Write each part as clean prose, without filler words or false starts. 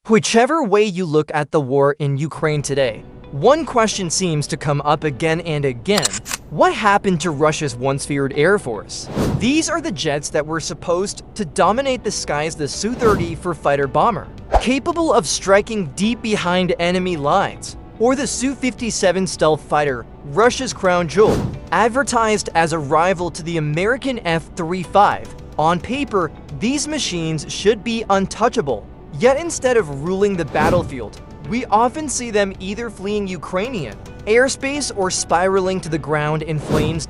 Whichever way you look at the war in Ukraine today, one question seems to come up again and again. What happened to Russia's once feared Air Force? These are the jets that were supposed to dominate the skies, the Su-34 fighter bomber, capable of striking deep behind enemy lines, or the Su-57 stealth fighter, Russia's crown jewel, advertised as a rival to the American F-35. On paper, these machines should be untouchable. Yet instead of ruling the battlefield, we often see them either fleeing Ukrainian airspace or spiraling to the ground in flames.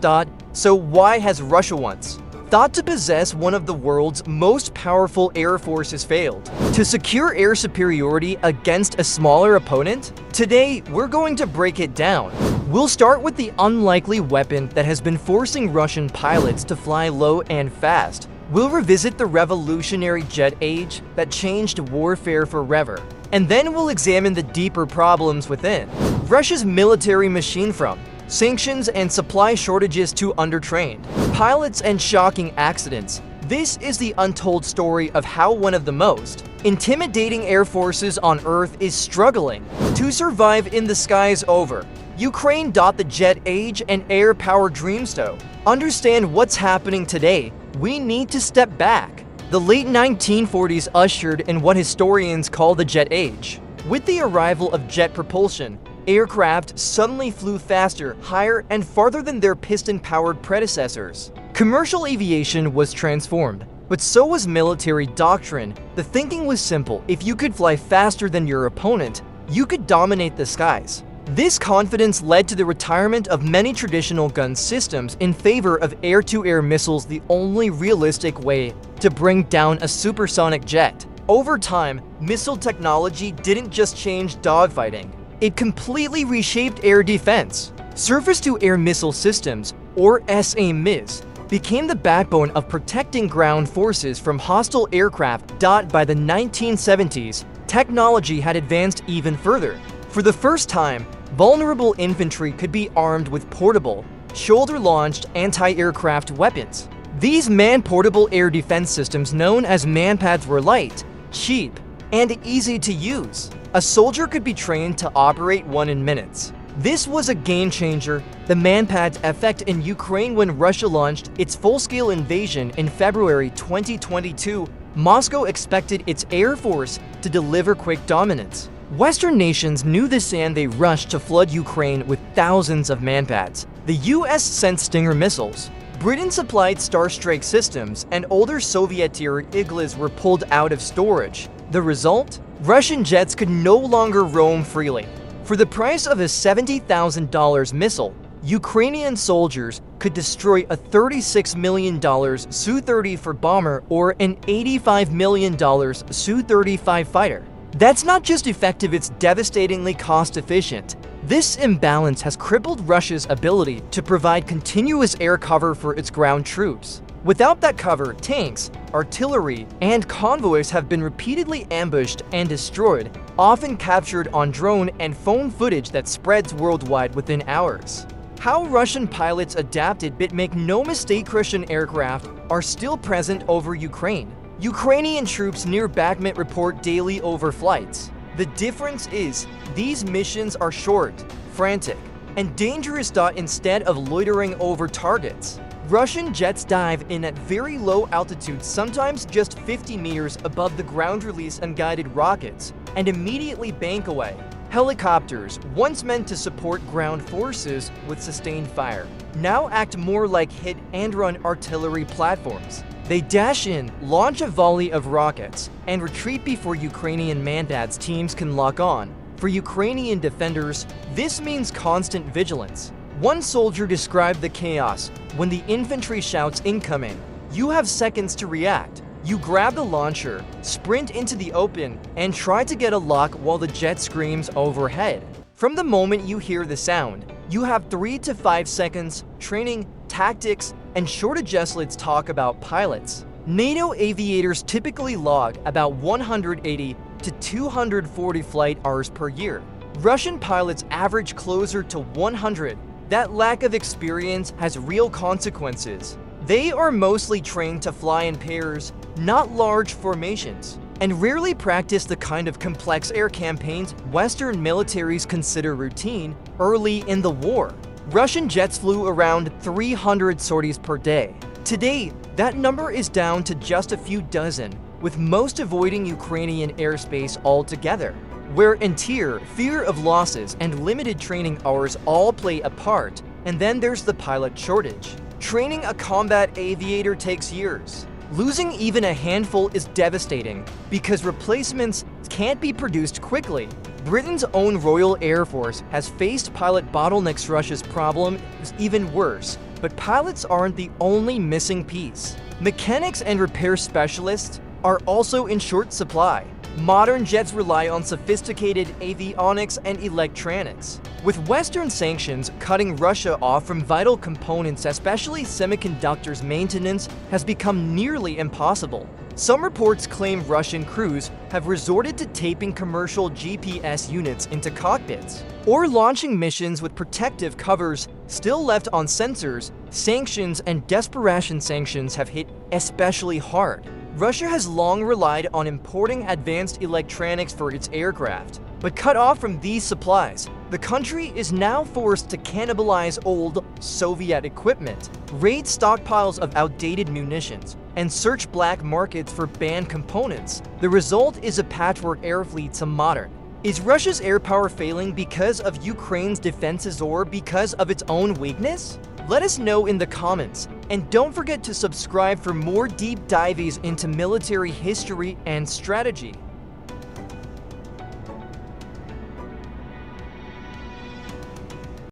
So why has Russia, once thought to possess one of the world's most powerful air forces, failed to secure air superiority against a smaller opponent? Today, we're going to break it down. We'll start with the unlikely weapon that has been forcing Russian pilots to fly low and fast. We'll revisit the revolutionary jet age that changed warfare forever. And then we'll examine the deeper problems within Russia's military machine, from sanctions and supply shortages to undertrained pilots and shocking accidents. This is the untold story of how one of the most intimidating air forces on Earth is struggling to survive in the skies over Ukraine. The jet age and air power dreams. To understand what's happening today, we need to step back. The late 1940s ushered in what historians call the jet age. With the arrival of jet propulsion, aircraft suddenly flew faster, higher, and farther than their piston-powered predecessors. Commercial aviation was transformed, but so was military doctrine. The thinking was simple: if you could fly faster than your opponent, you could dominate the skies. This confidence led to the retirement of many traditional gun systems in favor of air-to-air missiles, the only realistic way to bring down a supersonic jet. Over time, missile technology didn't just change dogfighting, it completely reshaped air defense. Surface-to-air missile systems, or SAMIS, became the backbone of protecting ground forces from hostile aircraft. By the 1970s, technology had advanced even further. For the first time, vulnerable infantry could be armed with portable, shoulder-launched anti-aircraft weapons. These man-portable air defense systems, known as manpads, were light, cheap, and easy to use. A soldier could be trained to operate one in minutes. This was a game-changer. The manpad's effect in Ukraine when Russia launched its full-scale invasion in February 2022, Moscow expected its air force to deliver quick dominance. Western nations knew this, and they rushed to flood Ukraine with thousands of manpads. The U.S. sent Stinger missiles. Britain supplied Starstrike systems, and older Soviet-era Iglas were pulled out of storage. The result? Russian jets could no longer roam freely. For the price of a $70,000 missile, Ukrainian soldiers could destroy a $36 million Su-34 bomber or an $85 million Su-35 fighter. That's not just effective, it's devastatingly cost-efficient. This imbalance has crippled Russia's ability to provide continuous air cover for its ground troops. Without that cover, tanks, artillery, and convoys have been repeatedly ambushed and destroyed, often captured on drone and phone footage that spreads worldwide within hours. How Russian pilots adapted, but make no mistake, Russian aircraft are still present over Ukraine. Ukrainian troops near Bakhmut report daily overflights. The difference is, these missions are short, frantic, and dangerous. Instead of loitering over targets, Russian jets dive in at very low altitudes, sometimes just 50 meters above the ground, release unguided rockets, and immediately bank away. Helicopters, once meant to support ground forces with sustained fire, now act more like hit-and-run artillery platforms. They dash in, launch a volley of rockets, and retreat before Ukrainian manpads teams can lock on. For Ukrainian defenders, this means constant vigilance. One soldier described the chaos: when the infantry shouts incoming, you have seconds to react. You grab the launcher, sprint into the open, and try to get a lock while the jet screams overhead. From the moment you hear the sound, you have 3 to 5 seconds. Training, tactics, and shortages. Let's talk about pilots. NATO aviators typically log about 180 to 240 flight hours per year. Russian pilots average closer to 100. That lack of experience has real consequences. They are mostly trained to fly in pairs, not large formations. and rarely practice the kind of complex air campaigns Western militaries consider routine early in the war. Russian jets flew around 300 sorties per day. Today, that number is down to just a few dozen, with most avoiding Ukrainian airspace altogether. Wear and tear, fear of losses, and limited training hours all play a part, and then there's the pilot shortage. Training a combat aviator takes years. Losing even a handful is devastating because replacements can't be produced quickly. Britain's own Royal Air Force has faced pilot bottlenecks. Russia's problem is even worse, but pilots aren't the only missing piece. Mechanics and repair specialists are also in short supply. Modern jets rely on sophisticated avionics and electronics. With Western sanctions cutting Russia off from vital components, especially semiconductors, maintenance has become nearly impossible. Some reports claim Russian crews have resorted to taping commercial GPS units into cockpits, or launching missions with protective covers still left on sensors. Sanctions and desperation sanctions have hit especially hard. Russia has long relied on importing advanced electronics for its aircraft, but cut off from these supplies, the country is now forced to cannibalize old Soviet equipment, raid stockpiles of outdated munitions, and search black markets for banned components. The result is a patchwork air fleet to modern. Is Russia's air power failing because of Ukraine's defenses or because of its own weakness? Let us know in the comments, and don't forget to subscribe for more deep dives into military history and strategy.